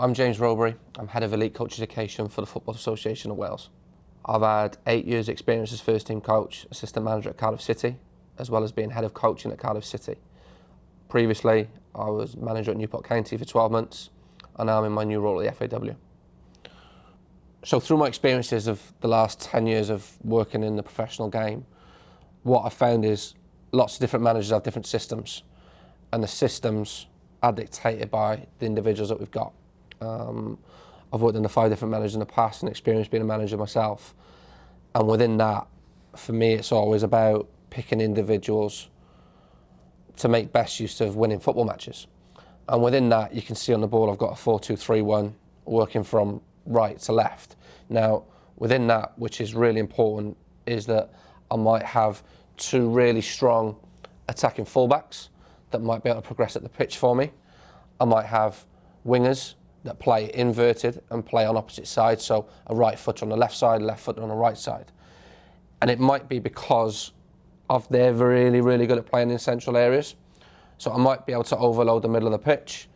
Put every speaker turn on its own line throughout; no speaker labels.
I'm James Rowberry. I'm Head of Elite Coach Education for the Football Association of Wales. I've had 8 years experience as first team coach, assistant manager at Cardiff City, as well as being head of coaching at Cardiff City. Previously, I was manager at Newport County for 12 months, and now I'm in my new role at the FAW. So through my experiences of the last 10 years of working in the professional game, what I've found is lots of different managers have different systems, and the systems are dictated by the individuals that we've got. I've worked under 5 different managers in the past and experienced being a manager myself. And within that, for me, it's always about picking individuals to make best use of winning football matches. And within that, you can see on the ball, I've got a 4-2-3-1 working from right to left. Now, within that, which is really important, is that I might have 2 really strong attacking fullbacks that might be able to progress at the pitch for me. I might have wingers that play inverted and play on opposite sides, so a right footer on the left side, left footer on the right side. And it might be because they're really, really good at playing in central areas. So I might be able to overload the middle of the pitch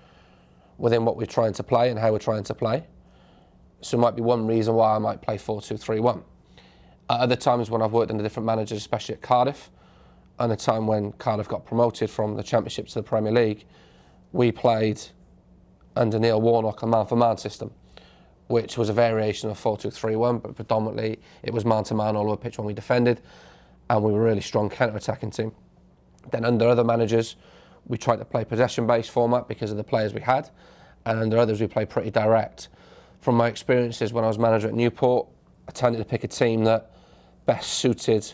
within what we're trying to play and how we're trying to play. So it might be one reason why I might play 4-2-3-1. At other times when I've worked under different managers, especially at Cardiff, and a time when Cardiff got promoted from the Championship to the Premier League, we played under Neil Warnock a man-for-man system, which was a variation of 4-2-3-1, but predominantly it was man-to-man all over the pitch when we defended, and we were a really strong counter-attacking team. Then under other managers, we tried to play possession-based format because of the players we had, and under others we played pretty direct. From my experiences when I was manager at Newport, I tended to pick a team that best suited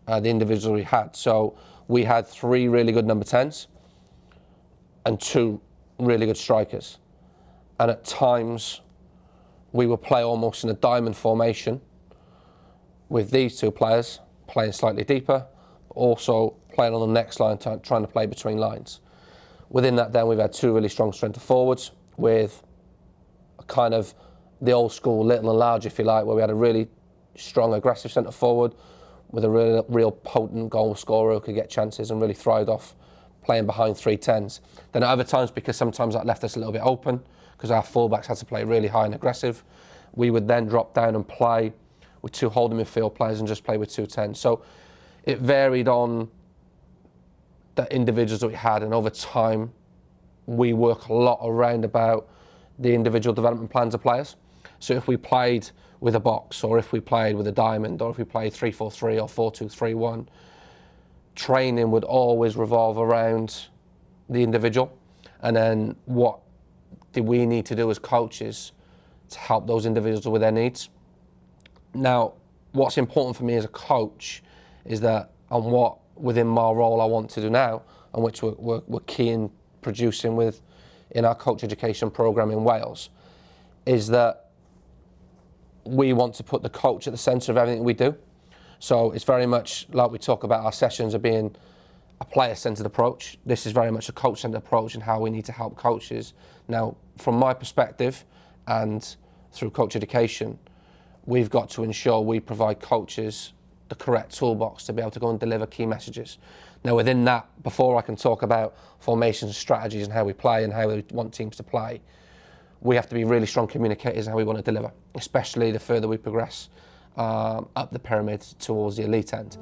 the individuals we had. So we had 3 really good number 10s and 2 really good strikers. And at times we would play almost in a diamond formation with these 2 players playing slightly deeper, but also playing on the next line, trying to play between lines. Within that then we've had 2 really strong centre forwards with kind of the old school little and large, if you like, where we had a really strong aggressive centre forward with a real potent goal scorer who could get chances and really thrived off playing behind 3 10s. Then at other times, because sometimes that left us a little bit open, because our fullbacks had to play really high and aggressive, we would then drop down and play with 2 holding midfield players and just play with 2 10s. So it varied on the individuals that we had, and over time we work a lot around about the individual development plans of players. So if we played with a box, or if we played with a diamond, or if we played 3-4-3 or 4-2-3-1, training would always revolve around the individual. And then what did we need to do as coaches to help those individuals with their needs? Now, what's important for me as a coach is that, and what within my role I want to do now, and which we're key in producing with in our coach education programme in Wales, is that we want to put the coach at the centre of everything we do. So it's very much like we talk about our sessions of being a player-centred approach. This is very much a coach-centred approach and how we need to help coaches. Now, from my perspective and through coach education, we've got to ensure we provide coaches the correct toolbox to be able to go and deliver key messages. Now, within that, before I can talk about formations, strategies and how we play and how we want teams to play, we have to be really strong communicators in how we want to deliver, especially the further we progress up the pyramid towards the elite end.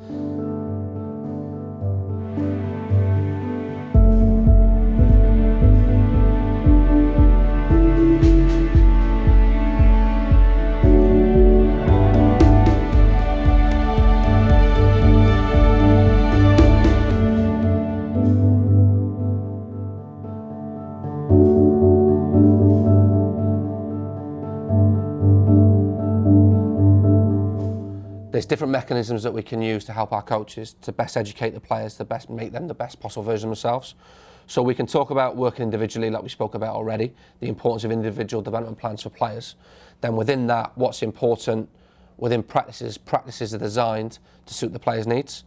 There's different mechanisms that we can use to help our coaches to best educate the players, to best make them the best possible version of themselves. So we can talk about working individually, like we spoke about already, the importance of individual development plans for players. Then within that, what's important within practices are designed to suit the players' needs.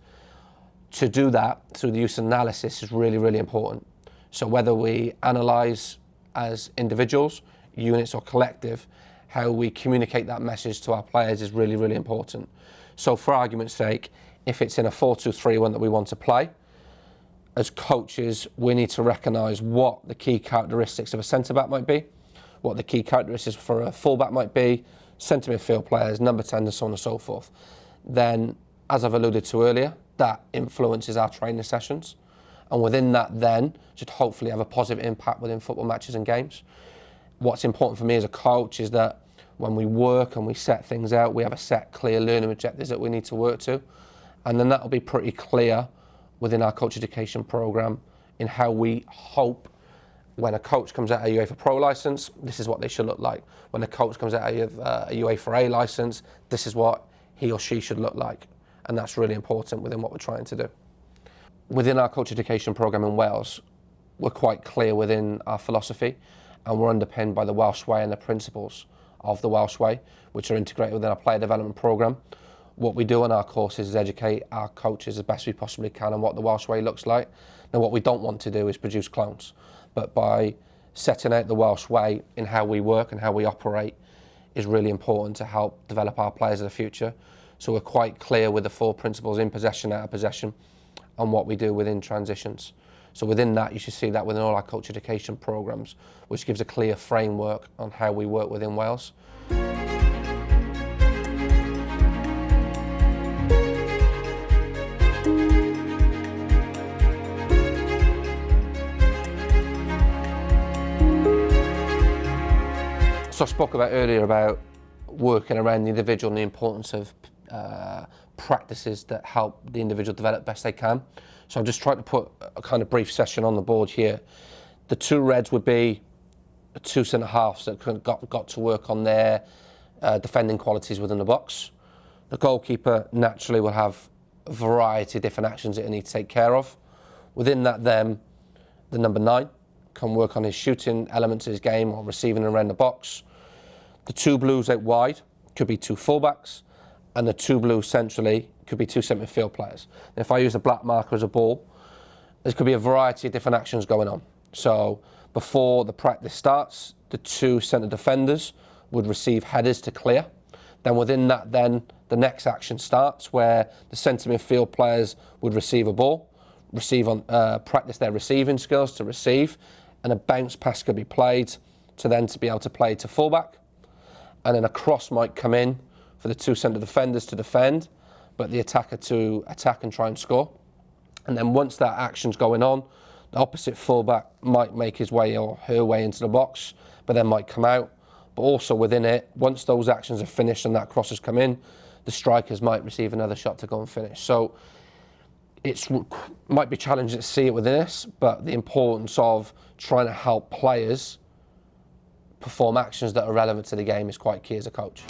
To do that through the use of analysis is really, really important. So whether we analyse as individuals, units or collective, how we communicate that message to our players is really, really important. So for argument's sake, if it's in a 4-2-3-1 that we want to play, as coaches, we need to recognise what the key characteristics of a centre-back might be, what the key characteristics for a fullback might be, centre midfield players, number 10 and so on and so forth. Then, as I've alluded to earlier, that influences our training sessions. And within that then, should hopefully have a positive impact within football matches and games. What's important for me as a coach is that when we work and we set things out, we have a set, clear learning objectives that we need to work to. And then that'll be pretty clear within our coach education programme in how we hope when a coach comes out of a UEFA Pro licence, this is what they should look like. When a coach comes out of a UEFA A licence, this is what he or she should look like. And that's really important within what we're trying to do. Within our coach education programme in Wales, we're quite clear within our philosophy, and we're underpinned by the Welsh Way and the principles of the Welsh Way, which are integrated within our player development programme. What we do on our courses is educate our coaches as best we possibly can on what the Welsh Way looks like. Now, what we don't want to do is produce clones, but by setting out the Welsh Way in how we work and how we operate is really important to help develop our players of the future. So we're quite clear with the 4 principles in possession, out of possession, and what we do within transitions. So within that, you should see that within all our coach education programmes, which gives a clear framework on how we work within Wales. So I spoke about earlier about working around the individual and the importance of practices that help the individual develop best they can. So I'm just trying to put a kind of brief session on the board here. The 2 reds would be 2 centre halves that got to work on their defending qualities within the box. The goalkeeper naturally will have a variety of different actions that he needs to take care of. Within that then, the number 9 can work on his shooting elements of his game or receiving around the box. The 2 blues out wide could be 2 fullbacks, and the 2 blues centrally could be 2 centre midfield players. And if I use a black marker as a ball, there could be a variety of different actions going on. So before the practice starts, the 2 centre defenders would receive headers to clear. Then within that, then the next action starts where the centre midfield players would receive a ball, practice their receiving skills to receive, and a bounce pass could be played to be able to play to fullback. And then a cross might come in for the 2 centre defenders to defend, but the attacker to attack and try and score. And then once that action's going on, the opposite fullback might make his way or her way into the box, but then might come out. But also within it, once those actions are finished and that cross has come in, the strikers might receive another shot to go and finish. So it might be challenging to see it within this, but the importance of trying to help players perform actions that are relevant to the game is quite key as a coach.